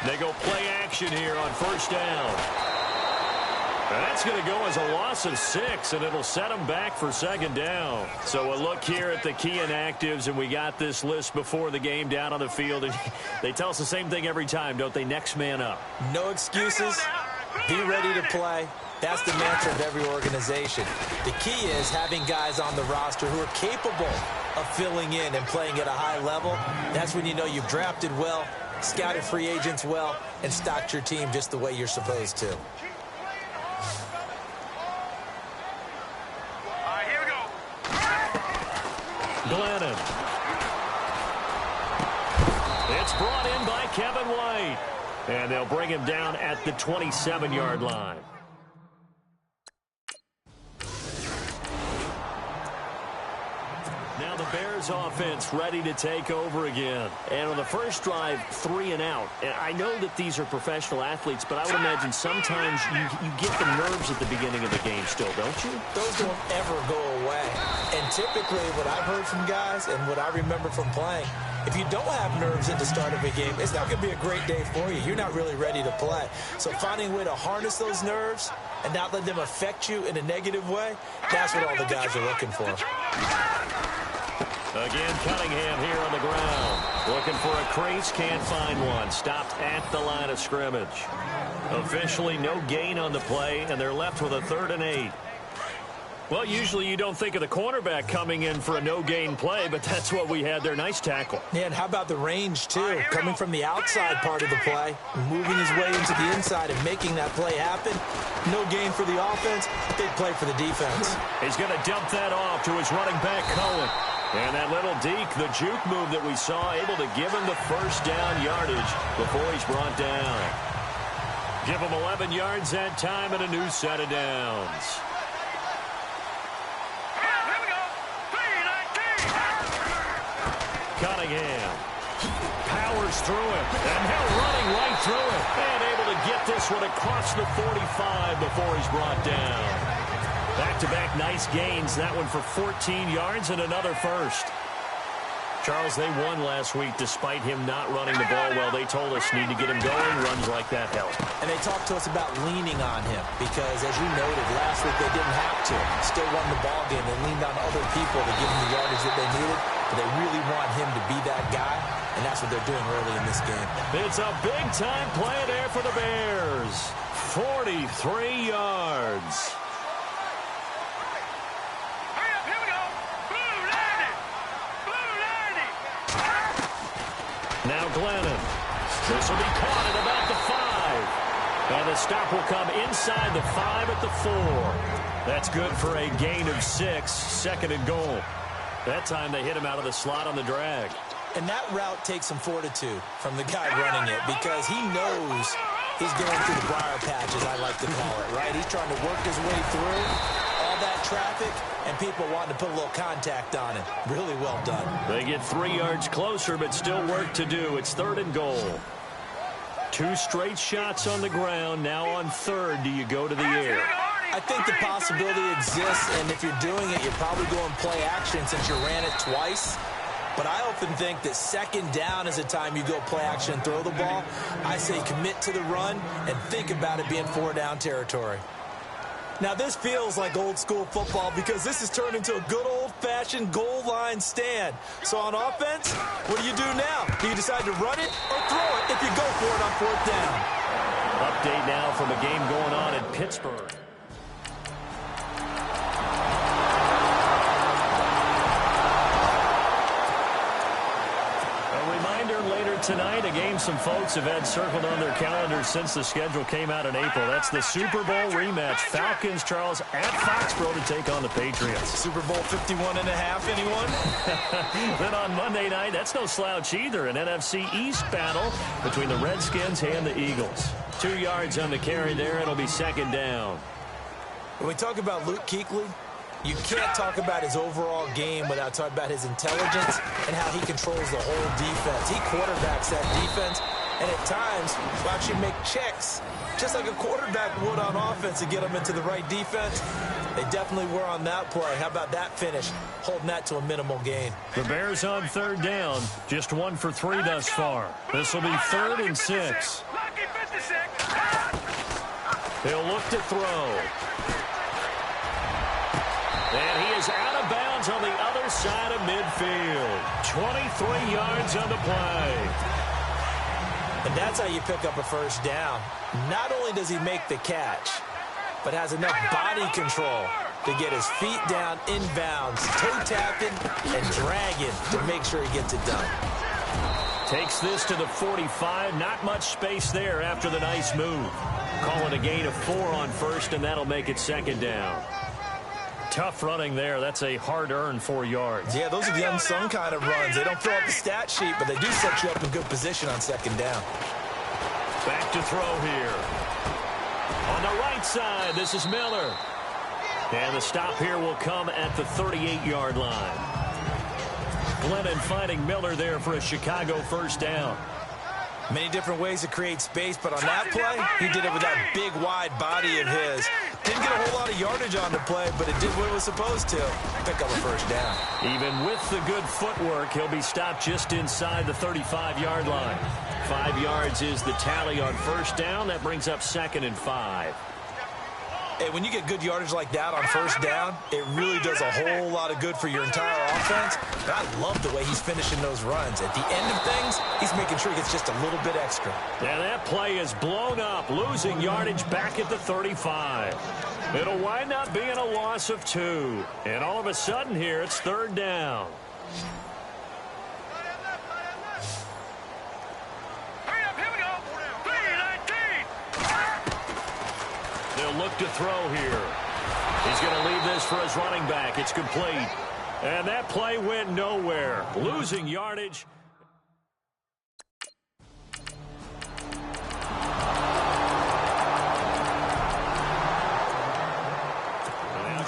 They go play action here on first down. And that's going to go as a loss of 6, and it'll set them back for second down. So a look here at the key inactives, and we got this list before the game down on the field. And they tell us the same thing every time, don't they? Next man up. No excuses. Be ready to play. That's the mantra of every organization. The key is having guys on the roster who are capable of filling in and playing at a high level. That's when you know you've drafted well, scouted free agents well, and stocked your team just the way you're supposed to. Glennon. It's brought in by Kevin White. And they'll bring him down at the 27-yard line. Now the Bears offense ready to take over again. And on the first drive, 3 and out. And I know that these are professional athletes, but I would imagine sometimes you get the nerves at the beginning of the game still, don't you? Those don't ever go away. And typically what I've heard from guys and what I remember from playing, if you don't have nerves at the start of a game, it's not going to be a great day for you. You're not really ready to play. So finding a way to harness those nerves and not let them affect you in a negative way, that's what all the guys are looking for. Again, Cunningham here on the ground. Looking for a crease, can't find one. Stopped at the line of scrimmage. Officially no gain on the play, and they're left with a 3rd and 8. Well, usually you don't think of the cornerback coming in for a no-gain play, but that's what we had there. Nice tackle. Yeah, and how about the range, too? Coming from the outside part of the play, moving his way into the inside and making that play happen. No gain for the offense, big play for the defense. He's going to dump that off to his running back, Cohen. And that little deke, the juke move that we saw, able to give him the first down yardage before he's brought down. Give him 11 yards that time and a new set of downs. Cunningham powers through it, and now running right through it, and able to get this one across the 45 before he's brought down. Back-to-back nice gains, that one for 14 yards and another first. Charles, they won last week despite him not running the ball well. They told us need to get him going. Runs like that help. And they talked to us about leaning on him because, as you noted, last week they didn't have to. Still won the ball game. They leaned on other people to give them the yardage that they needed. But they really want him to be that guy, and that's what they're doing early in this game. It's a big-time play there for the Bears. 43 yards. Now Glennon. This will be caught at about the 5. And the stop will come inside the 5 at the 4. That's good for a gain of 6. 2nd and goal. That time they hit him out of the slot on the drag. And that route takes some fortitude from the guy running it because he knows he's going through the briar patch, as I like to call it, right? He's trying to work his way through all that traffic and people wanting to put a little contact on it. Really well done. They get 3 yards closer, but still work to do. It's 3rd and goal. 2 straight shots on the ground. Now on 3rd, do you go to the air? I think the possibility exists, and if you're doing it, you're probably going play action since you ran it twice. But I often think that 2nd down is the time you go play action and throw the ball. I say commit to the run and think about it being 4-down territory. Now, this feels like old-school football because this has turned into a good old-fashioned goal line stand. So on offense, what do you do now? Do you decide to run it or throw it if you go for it on 4th down? Update now from a game going on in Pittsburgh. Tonight, a game some folks have had circled on their calendars since the schedule came out in April. That's the Super Bowl rematch. Falcons, Charles, at Foxborough to take on the Patriots. Super Bowl 51.5, anyone? Then on Monday night, that's no slouch either. An NFC East battle between the Redskins and the Eagles. 2 yards on the carry there. It'll be 2nd down. When we talk about Luke Kuechly, you can't talk about his overall game without talking about his intelligence and how he controls the whole defense. He quarterbacks that defense, and at times will actually make checks, just like a quarterback would on offense to get them into the right defense. They definitely were on that play. How about that finish, holding that to a minimal gain? The Bears on 3rd down, just 1 for 3 thus far. This will be 3rd and 6. He'll look to throw. And he is out of bounds on the other side of midfield. 23 yards on the play. And that's how you pick up a first down. Not only does he make the catch, but has enough body control to get his feet down inbounds, toe tapping and dragging to make sure he gets it done. Takes this to the 45. Not much space there after the nice move. Call it a gain of 4 on first, and that'll make it second down. Tough running there. That's a hard-earned 4 yards. Yeah, those are the unsung kind of runs. They don't fill up the stat sheet, but they do set you up in good position on second down. Back to throw here. On the right side, this is Miller. And the stop here will come at the 38-yard line. Glennon finding Miller there for a Chicago first down. Many different ways to create space, but on that play, he did it with that big, wide body of his. Didn't get a whole lot of yardage on the play, but it did what it was supposed to. Pick up a first down. Even with the good footwork, he'll be stopped just inside the 35-yard line. 5 yards is the tally on first down. That brings up 2nd and 5. Hey, when you get good yardage like that on first down, it really does a whole lot of good for your entire offense. And I love the way he's finishing those runs. At the end of things, he's making sure he gets just a little bit extra. And that play is blown up, losing yardage back at the 35. It'll wind up being a loss of 2. And all of a sudden here, it's 3rd down. They'll look to throw here. He's going to leave this for his running back. It's complete. And that play went nowhere. Losing yardage.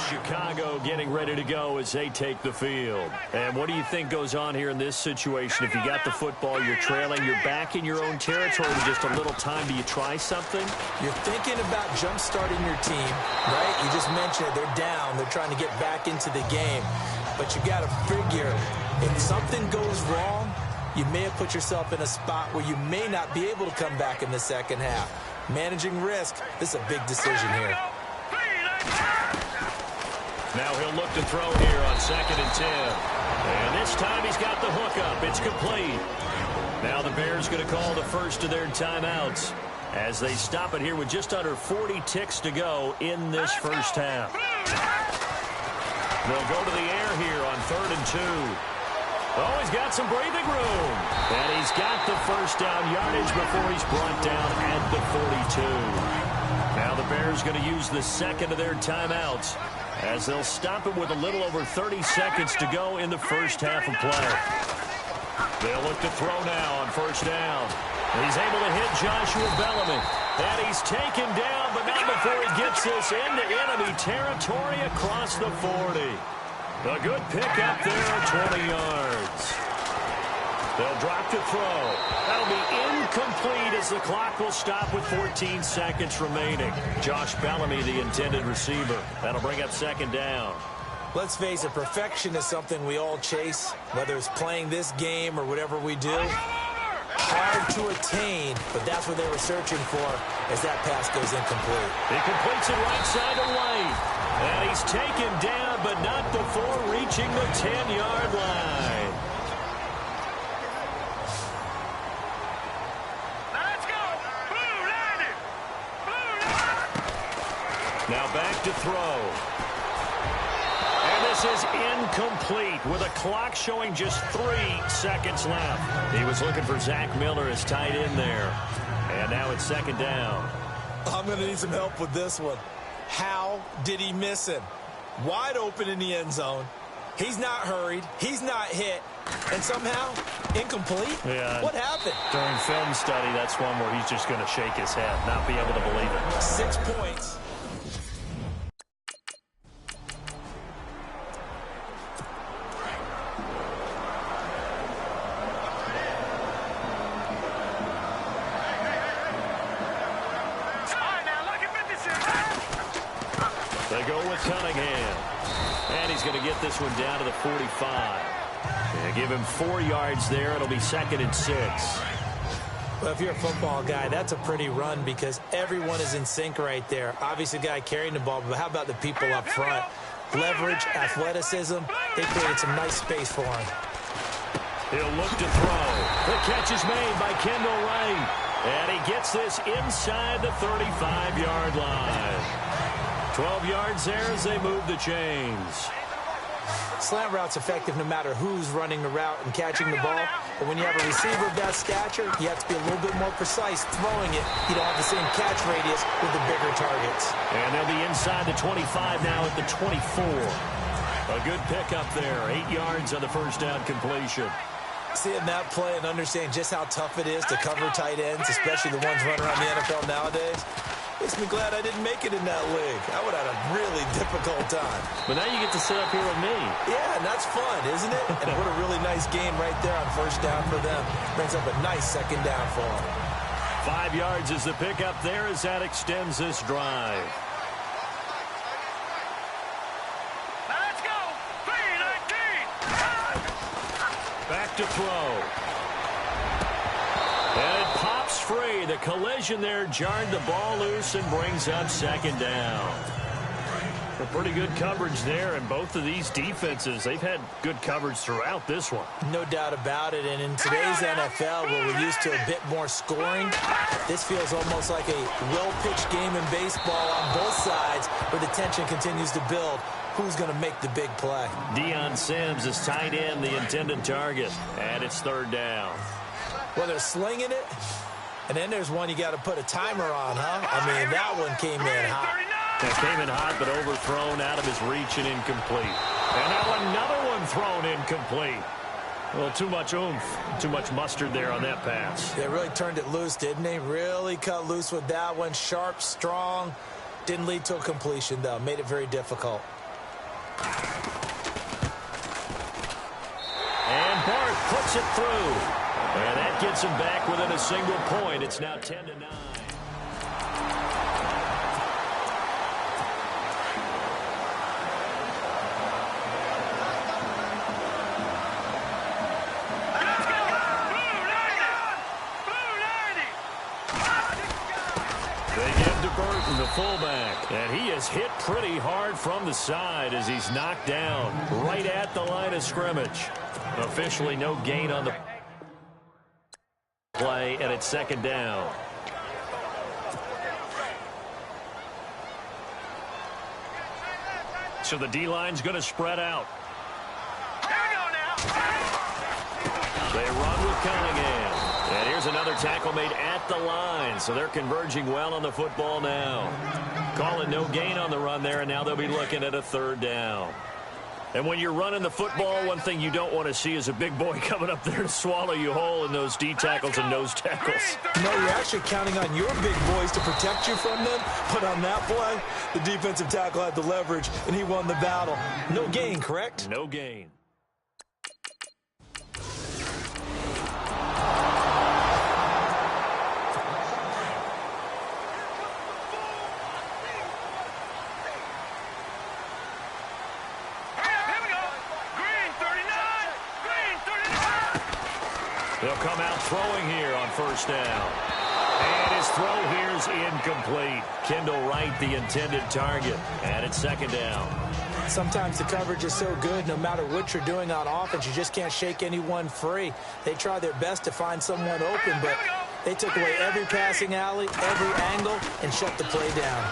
Chicago getting ready to go as they take the field. And what do you think goes on here in this situation? If you got the football, you're trailing, you're back in your own territory with just a little time. Do you try something? You're thinking about jump-starting your team, right? You just mentioned it. They're down. They're trying to get back into the game. But you got to figure, if something goes wrong, you may have put yourself in a spot where you may not be able to come back in the second half. Managing risk, this is a big decision here. Now he'll look to throw here on 2nd and 10. And this time he's got the hook up. It's complete. Now the Bears going to call the first of their timeouts as they stop it here with just under 40 ticks to go in this first half. They'll go to the air here on 3rd and 2. Oh, he's got some breathing room. And he's got the first down yardage before he's brought down at the 42. Now the Bears going to use the second of their timeouts as they'll stop it with a little over 30 seconds to go in the first half of play. They'll look to throw now on first down. He's able to hit Joshua Bellamy. And he's taken down, but not before he gets this into enemy territory across the 40. A good pickup there at 20 yards. They'll drop to throw. That'll be incomplete as the clock will stop with 14 seconds remaining. Josh Bellamy, the intended receiver. That'll bring up 2nd down. Let's face it, perfection is something we all chase, whether it's playing this game or whatever we do. Hard to attain, but that's what they were searching for as that pass goes incomplete. He completes it right side to White. And he's taken down, but not before reaching the 10-yard line. Now back to throw. And this is incomplete with a clock showing just 3 seconds left. He was looking for Zach Miller as tight end there. And now it's 2nd down. I'm going to need some help with this one. How did he miss him? Wide open in the end zone. He's not hurried. He's not hit. And somehow, incomplete? Yeah. What happened? During film study, that's one where he's just going to shake his head, not be able to believe it. 6 points. They go with Cunningham. And he's going to get this one down to the 45. They give him 4 yards there. It'll be 2nd and 6. Well, if you're a football guy, that's a pretty run because everyone is in sync right there. Obviously, the guy carrying the ball, but how about the people up front? Leverage, athleticism, they created some nice space for him. He'll look to throw. The catch is made by Kendall Wright. And he gets this inside the 35-yard line. 12 yards there as they move the chains. Slant route's effective no matter who's running the route and catching the ball. But when you have a receiver of that stature, you have to be a little bit more precise throwing it. You don't have the same catch radius with the bigger targets. And they'll be inside the 25 now at the 24. A good pickup there. 8 yards on the first down completion. Seeing that play and understanding just how tough it is to cover tight ends, especially the ones running around the NFL nowadays, makes me glad I didn't make it in that league. I would have had a really difficult time. But now you get to sit up here with me. Yeah, and that's fun, isn't it? And what a really nice game right there on first down for them. Brings up a nice second down for them. 5 yards is the pickup there as that extends this drive. Let's go! 3-19! Back to throw. And it pops free. The collision there jarred the ball loose and brings up second down. A pretty good coverage there, and both of these defenses, they've had good coverage throughout this one. No doubt about it, and in today's NFL, where we're used to a bit more scoring, this feels almost like a well-pitched game in baseball on both sides, where the tension continues to build. Who's going to make the big play? Deion Sims is tight end, the intended target, and it's third down. Well, they're slinging it, and then there's one you got to put a timer on, huh? I mean, that one came in hot. That came in hot, but overthrown out of his reach and incomplete. And now another one thrown incomplete. Well, too much oomph, too much mustard there on that pass. They really turned it loose, didn't they? Really cut loose with that one. Sharp, strong. Didn't lead to a completion, though. Made it very difficult. And Bart puts it through. And that gets him back within a single point. It's now 10-9. The fullback, and he is hit pretty hard from the side as he's knocked down right at the line of scrimmage. Officially no gain on the play, and it's second down. So the D-line's going to spread out. They run with Cunningham. And here's another tackle made at the line. So they're converging well on the football now. Calling no gain on the run there, and now they'll be looking at a third down. And when you're running the football, one thing you don't want to see is a big boy coming up there to swallow you whole in those D tackles and nose tackles. No, you're actually counting on your big boys to protect you from them. But on that play, the defensive tackle had the leverage, and he won the battle. No gain, correct? No gain. They'll come out throwing here on first down. And his throw here is incomplete. Kendall Wright, the intended target. And it's second down. Sometimes the coverage is so good, no matter what you're doing on offense, you just can't shake anyone free. They try their best to find someone open, but they took away every passing alley, every angle, and shut the play down.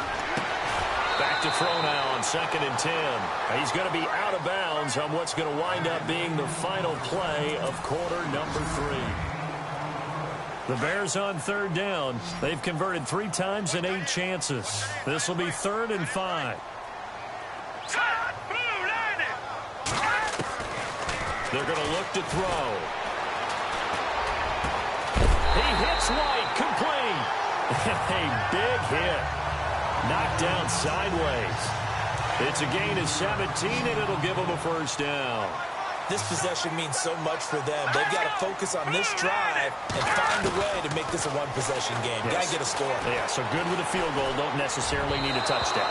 Back to throw now on 2nd and 10. He's going to be out of bounds on what's going to wind up being the final play of quarter number 3. The Bears on third down. They've converted 3 times in 8 chances. This will be 3rd and 5. They're going to look to throw. He hits White, complete. A big hit. Knocked down sideways. It's a gain of 17, and it'll give them a first down. This possession means so much for them. They've got to focus on this drive and find a way to make this a one-possession game. Yes. Got to get a score. Yeah, so good with a field goal. Don't necessarily need a touchdown.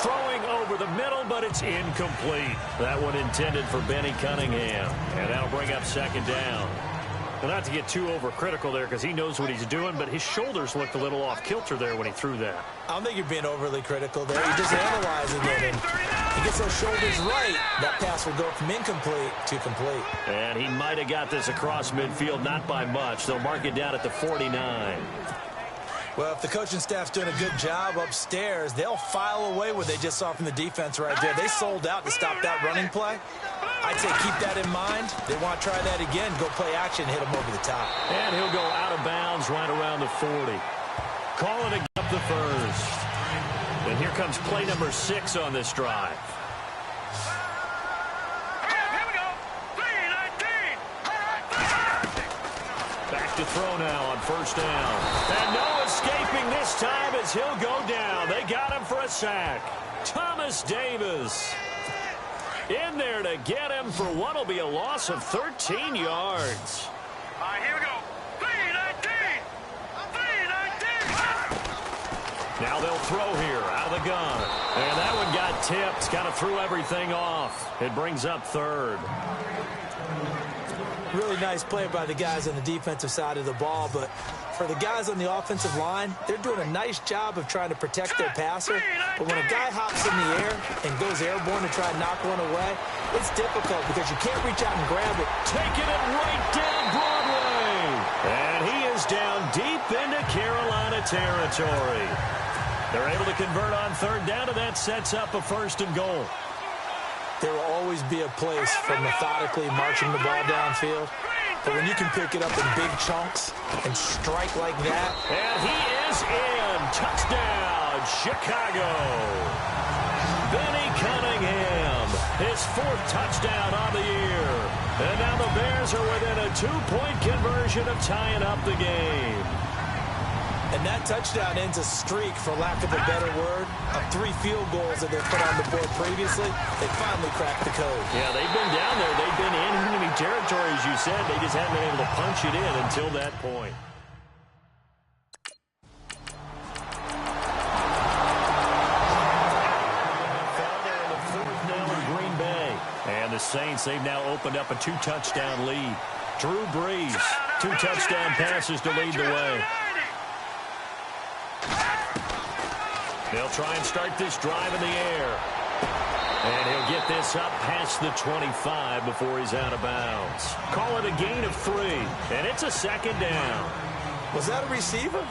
Throwing over the middle, but it's incomplete. That one intended for Benny Cunningham. And that'll bring up second down. Well, not to get too overcritical there because he knows what he's doing, but his shoulders looked a little off kilter there when he threw that. I don't think you're being overly critical there. You're just analyzing it, and he gets those shoulders right. That pass will go from incomplete to complete. And he might have got this across midfield, not by much. They'll mark it down at the 49. Well, if the coaching staff's doing a good job upstairs, they'll file away what they just saw from the defense right there. They sold out to stop that running play. I'd say keep that in mind. They want to try that again. Go play action, hit them over the top. And he'll go out of bounds right around the 40. Calling it up the first. And here comes play number 6 on this drive. Here we go. 3-19. Back to throw now on first down. And no escaping this time as he'll go down. They got him for a sack. Thomas Davis in there to get him for what will be a loss of 13 yards. Here we go. 3-19. 3-19. Now they'll throw here out of the gun. And that one got tipped. Kind of threw everything off. It brings up third. Really nice play by the guys on the defensive side of the ball, but for the guys on the offensive line, they're doing a nice job of trying to protect their passer. But when a guy hops in the air and goes airborne to try and knock one away, it's difficult because you can't reach out and grab it. Taking it right down Broadway. And he is down deep into Carolina territory. They're able to convert on third down, and that sets up a first and goal. There will always be a place for methodically marching the ball downfield. But when you can pick it up in big chunks and strike like that. And he is in. Touchdown, Chicago. Benny Cunningham, his 4th touchdown on the year. And now the Bears are within a 2-point conversion of tying up the game. And that touchdown ends a streak, for lack of a better word, of 3 field goals that they've put on the board previously. They finally cracked the code. Yeah, they've been down there. They've been in enemy territory, as you said. They just haven't been able to punch it in until that point. They're in the 4th now in Green Bay. And the Saints, they've now opened up a 2-touchdown lead. Drew Brees, 2 touchdown passes to lead the way. They'll try and start this drive in the air. And he'll get this up past the 25 before he's out of bounds. Call it a gain of 3, and it's a 2nd down. Was that a receiver?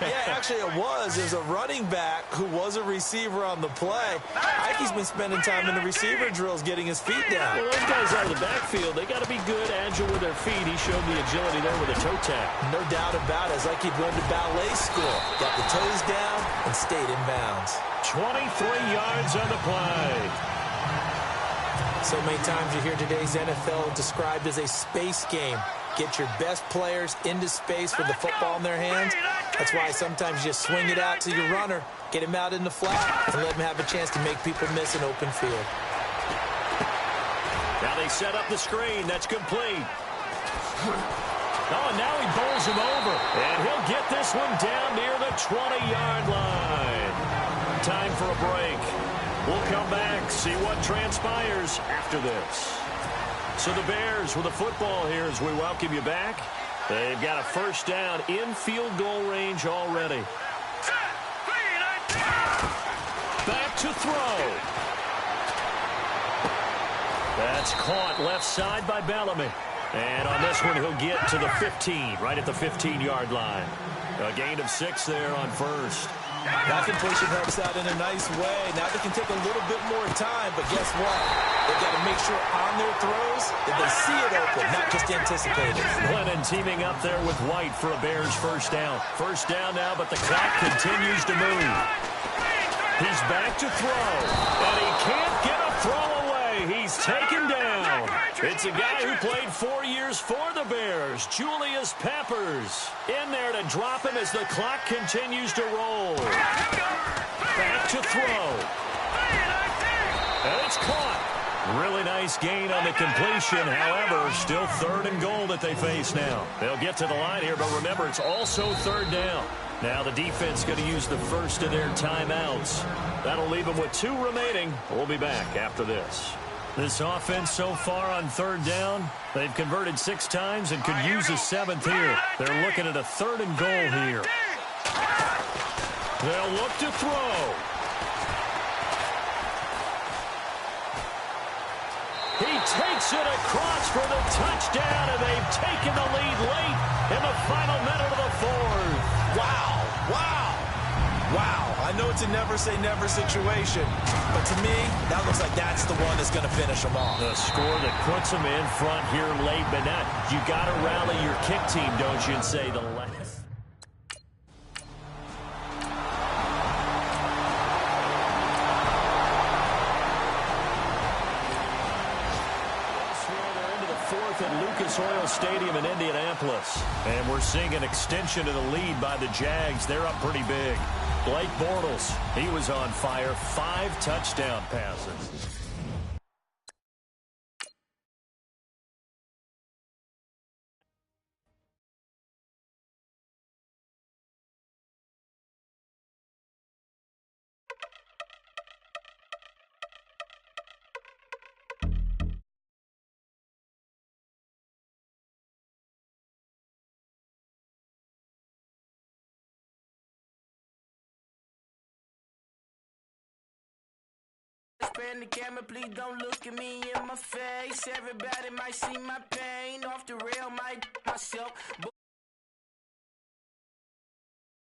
Yeah, actually it was. There's a running back who was a receiver on the play. Ike's been spending time in the receiver drills getting his feet down. Well, those guys out of the backfield, they got to be good, agile with their feet. He showed the agility there with a toe tap. No doubt about it. It's like he'd run to ballet school. Got the toes down and stayed in bounds. 23 yards on the play. So many times you hear today's NFL described as a space game. Get your best players into space with the football in their hands. That's why sometimes you just swing it out to your runner, get him out in the flat, and let him have a chance to make people miss an open field. Now they set up the screen. That's complete. Oh, and now he bowls him over. And he'll get this one down near the 20-yard line. Time for a break. We'll come back, see what transpires after this. So the Bears with the football here as we welcome you back. They've got a first down in field goal range already. Back to throw. That's caught left side by Bellamy. And on this one, he'll get to the 15, right at the 15-yard line. A gain of 6 there on first. That completion helps out in a nice way. Now they can take a little bit more time, but guess what? They've got to make sure on their throws that they see it open, not just anticipate it. Glennon teaming up there with White for a Bears first down. First down now, but the clock continues to move. He's back to throw, and he can't get a throw away. He's taken down. It's a guy who played 4 years for the Bears, Julius Peppers. In there to drop him as the clock continues to roll. Back to throw. And it's caught. Really nice gain on the completion. However, still 3rd and goal that they face now. They'll get to the line here, but remember, it's also 3rd down. Now the defense going to use the first of their timeouts. That'll leave them with 2 remaining. We'll be back after this. This offense so far on third down, they've converted 6 times and could use a 7th here. They're looking at a 3rd and goal here. They'll look to throw. He takes it across for the touchdown, and they've taken the lead late in the final minute of the 4th. Wow, wow, wow. I know it's a never-say-never situation, but to me, that looks like that's the one that's going to finish them off. The score that puts them in front here late, but now you got to rally your kick team, don't you, and say the last. At Lucas Oil Stadium in Indianapolis. And we're seeing an extension of the lead by the Jags. They're up pretty big. Blake Bortles, he was on fire. 5 touchdown passes. The camera, please don't look at me in my face. Everybody might see my pain. Off the rail, might myself.